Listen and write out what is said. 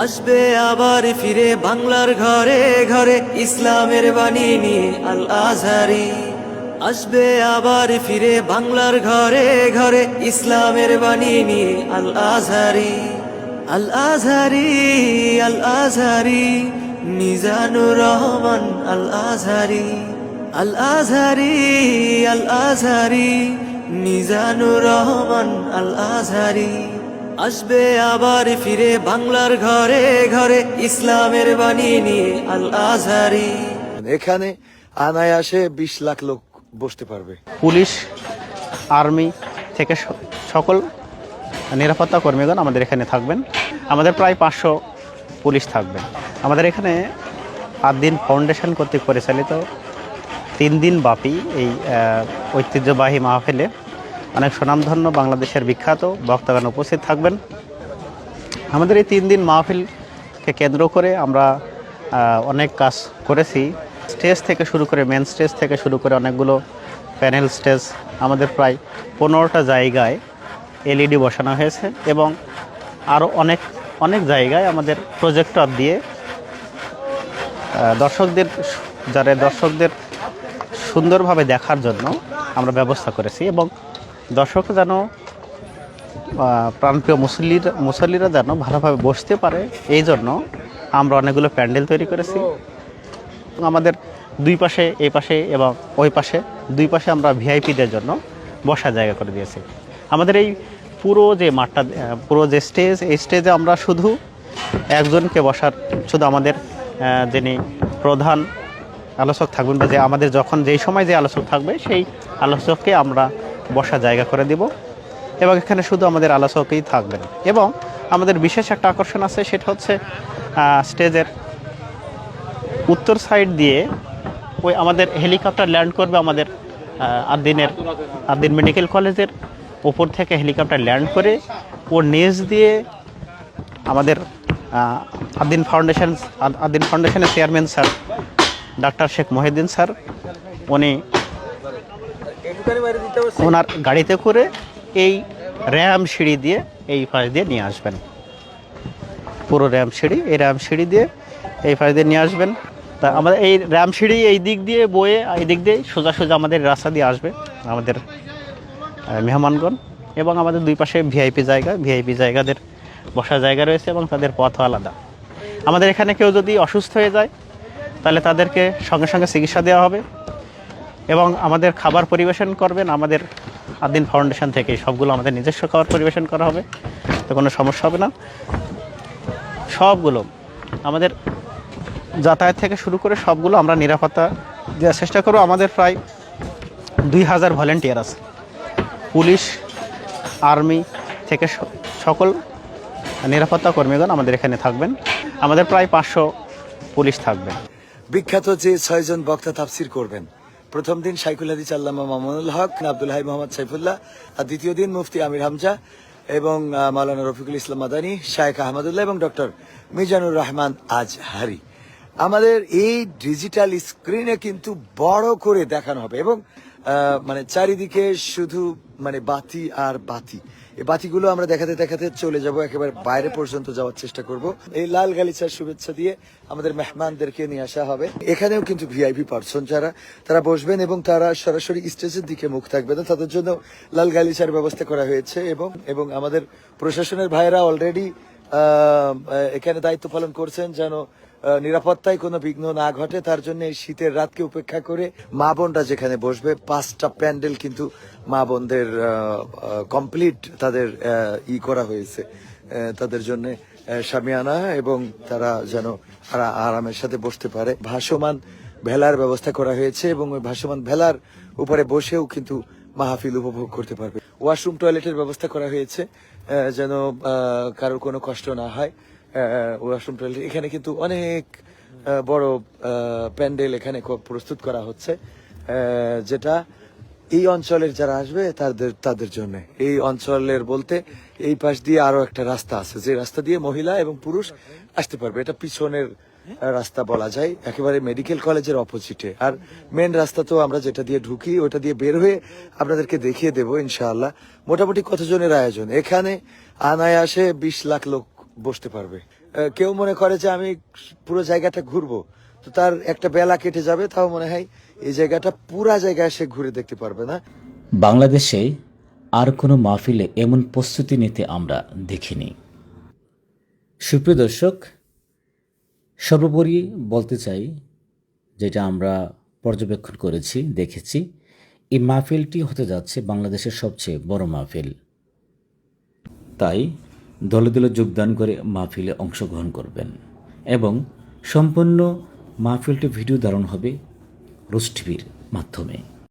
আসবে আবার ফিরে বাংলার ঘরে ঘরে ইসলামের বাণী নিয়ে আল আজহারি। আসবে আবার ফিরে বাংলার ঘরে ঘরে ইসলামের বাণী নিয়ে আল আজহারি। আল আজহারি, আল আজহারি, মিজানুর রহমান আল আজহারি। আল আজহারি, আল আজহারি, মিজানুর রহমান আল আজহারি। আসবে আবার ফিরে বাংলার ঘরে ঘরে ইসলামের বাণী নিয়ে আল আজহারি। এখানে অনায়াসে 20 লাখ লোক বসতে পারবে। পুলিশ, আর্মি থেকে সকল নিরাপত্তা কর্মীগণ আমাদের এখানে থাকবেন। আমাদের প্রায় 500 পুলিশ থাকবেন। আমাদের এখানে 8 দিন ফাউন্ডেশন কর্তৃক পরিচালিত 3 দিন ব্যাপী এই ঐতিহ্যবাহী মাহফিলে অনেক সুনামধন্য বাংলাদেশের বিখ্যাত বক্তাগণ উপস্থিত থাকবেন। আমাদের এই 3 দিন মাহফিলকে কেন্দ্র করে আমরা অনেক কাজ করেছি। স্টেজ থেকে শুরু করে মেন স্টেজ থেকে শুরু করে অনেকগুলো প্যানেল স্টেজ আমাদের প্রায় 15টা জায়গায় LED বসানো হয়েছে এবং আরও অনেক জায়গায় আমাদের প্রজেক্টর দিয়ে দর্শকদের সুন্দরভাবে দেখার জন্য আমরা ব্যবস্থা করেছি এবং দর্শক যেন প্রাণপ্রিয় মুসল্লিরা যেন ভালোভাবে বসতে পারে, এই জন্য আমরা অনেকগুলো প্যান্ডেল তৈরি করেছি। আমাদের দুই পাশে, এই পাশে এবং ওই পাশে, দুই পাশে আমরা ভিআইপিদের জন্য বসার জায়গা করে দিয়েছি। আমাদের এই পুরো যে মাঠটা, পুরো যে স্টেজ, এই স্টেজে আমরা শুধু একজনকে বসার, শুধু আমাদের যিনি প্রধান আলোচক থাকবেন বা যে আমাদের যখন যেই সময় যে আলোচক থাকবে সেই আলোচককে আমরা বসার জায়গা করে দিব এবং এখানে শুধু আমাদের আলোচকই থাকবেন। এবং আমাদের বিশেষ একটা আকর্ষণ আছে, সেটা হচ্ছে স্টেজের উত্তর সাইড দিয়ে ওই আমাদের হেলিকপ্টার ল্যান্ড করবে আমাদের আদ্দিন মেডিকেল কলেজের ওপর থেকে হেলিকপ্টার ল্যান্ড করে ওর নিচ দিয়ে আমাদের আদ্দিন ফাউন্ডেশনের chairman sir doctor Sheikh Mohiuddin sir, উনি ওনার গাড়িতে করে এই র্যাম সিঁড়ি দিয়ে এই পাশ দিয়ে নিয়ে আসবেন। পুরো র্যাম সিঁড়ি দিয়ে এই পাশ দিয়ে নিয়ে আসবেন। তা আমাদের এই র্যাম সিঁড়ি এই দিক দিয়ে বয়ে এই দিক দিয়ে সোজা আমাদের রাস্তা দিয়ে আসবে আমাদের মেহমানগণ। এবং আমাদের দুই পাশে ভিআইপি জায়গাদের বসার জায়গা রয়েছে এবং তাদের পথও আলাদা। আমাদের এখানে কেউ যদি অসুস্থ হয়ে যায় তাহলে তাদেরকে সঙ্গে সঙ্গে চিকিৎসা দেওয়া হবে এবং আমাদের খাবার পরিবেশন করবেন আমাদের আদ্দিন ফাউন্ডেশন থেকে। সবগুলো আমাদের নিজস্ব খাবার পরিবেশন করা হবে, তো কোনো সমস্যা হবে না। সবগুলো আমাদের যাতায়াত থেকে শুরু করে সবগুলো আমরা নিরাপত্তা দেওয়ার চেষ্টা করব। আমাদের প্রায় 2000 ভলেন্টিয়ার আছে। পুলিশ, আর্মি থেকে সকল নিরাপত্তা কর্মীগণ আমাদের এখানে থাকবেন। আমাদের প্রায় 500 পুলিশ থাকবেন। বিখ্যাত যে 6 জন বক্তা তাফসির করবেন, প্রথম দিন শাইখুল হাদিস আল্লামা মামুনুল হক, আব্দুল হাই মোহাম্মদ সাইফুল্লাহ, আর দ্বিতীয় দিন মুফতি আমির হামজা এবং মাওলানা রফিকুল ইসলাম মাদানী, শায়েখ আহমদুল্লাহ এবং ডক্টর মিজানুর রহমান আজহারি। আমাদের এই ডিজিটাল স্ক্রিনে কিন্তু বড় করে দেখানো হবে এবং মানে চারিদিকে শুধু মানে বাতি আর বাতি। এই বাতিগুলো আমরা দেখাতে চলে যাব, একেবারে বাইরে পর্যন্ত যাওয়ার চেষ্টা করব। এই লাল গালিচার শুভেচ্ছা দিয়ে আমাদের মেহমানদেরকে নিয়ে আসা হবে। এখানেও কিন্তু ভিআইপি পার্সন যারা, তারা বসবেন এবং তারা সরাসরি স্টেজের দিকে মুখ থাকবে না, তাদের জন্য লাল গালিচার ব্যবস্থা করা হয়েছে। এবং আমাদের প্রশাসনের ভাইয়েরা অলরেডি এখানে দায়িত্ব পালন করছেন যেন নিরাপত্তায় কোনো বিঘ্ন না ঘটে। তার জন্য এই শীতের রাতকে উপেক্ষা করে মা বোনরা যেখানে বসবে, 5টা প্যান্ডেল কিন্তু মা বোনদের কমপ্লিট তাদের করা হয়েছে তাদের জন্য শামিয়ানা, এবং তারা যেন আরামের সাথে বসতে পারে। ভাসমান ভেলার ব্যবস্থা করা হয়েছে এবং ওই ভাসমান ভেলার উপরে বসেও কিন্তু মাহফিল উপভোগ করতে পারবে। ওয়াশরুম, টয়লেটের ব্যবস্থা করা হয়েছে যেন কারোর কোনো কষ্ট না হয়। ওয়াশরুম, টয়লেট, এখানে কিন্তু অনেক বড় প্যান্ডেল এখানে প্রস্তুত করা হচ্ছে, যেটা এই অঞ্চলের যারা আসবে তাদের জন্য। এই অঞ্চলের বলতে এই পাশ দিয়ে আরো একটা রাস্তা আছে, যে রাস্তা দিয়ে মহিলা এবং পুরুষ আসতে পারবে। এটা পিছনের রাস্তা বলা যায়, একেবারে মেডিকেল কলেজের অপোজিটে। আর মেন রাস্তা তো আমরা যেটা দিয়ে ঢুকি ওটা দিয়ে বের হয়ে আপনাদেরকে দেখিয়ে দেবো ইনশাআল্লাহ। মোটামুটি কতজনের আয়োজন? এখানে অনায়াসে 20 লাখ লোক বসতে পারবে। কেউ মনে করে যে আমি পুরো জায়গাটা ঘুরবো, তো তার একটা বেলা কেটে যাবে, তাও মনে হয় এই জায়গাটা পুরা জায়গায় সে ঘুরে দেখতে পারবে না। বাংলাদেশে আর কোনো মাহফিলে এমন প্রস্তুতি নিতে আমরা দেখিনি। সুপ্রিয় দর্শক, সর্বোপরি বলতে চাই, যেটা আমরা পর্যবেক্ষণ করেছি, দেখেছি, এই মাহফিলটি হতে যাচ্ছে বাংলাদেশের সবচেয়ে বড় মাহফিল। তাই দলে দলে যোগদান করে মাহফিলে অংশগ্রহণ করবেন এবং সম্পূর্ণ মাহফিলটি ভিডিও ধারণ হবে রোজ টিভির মাধ্যমে।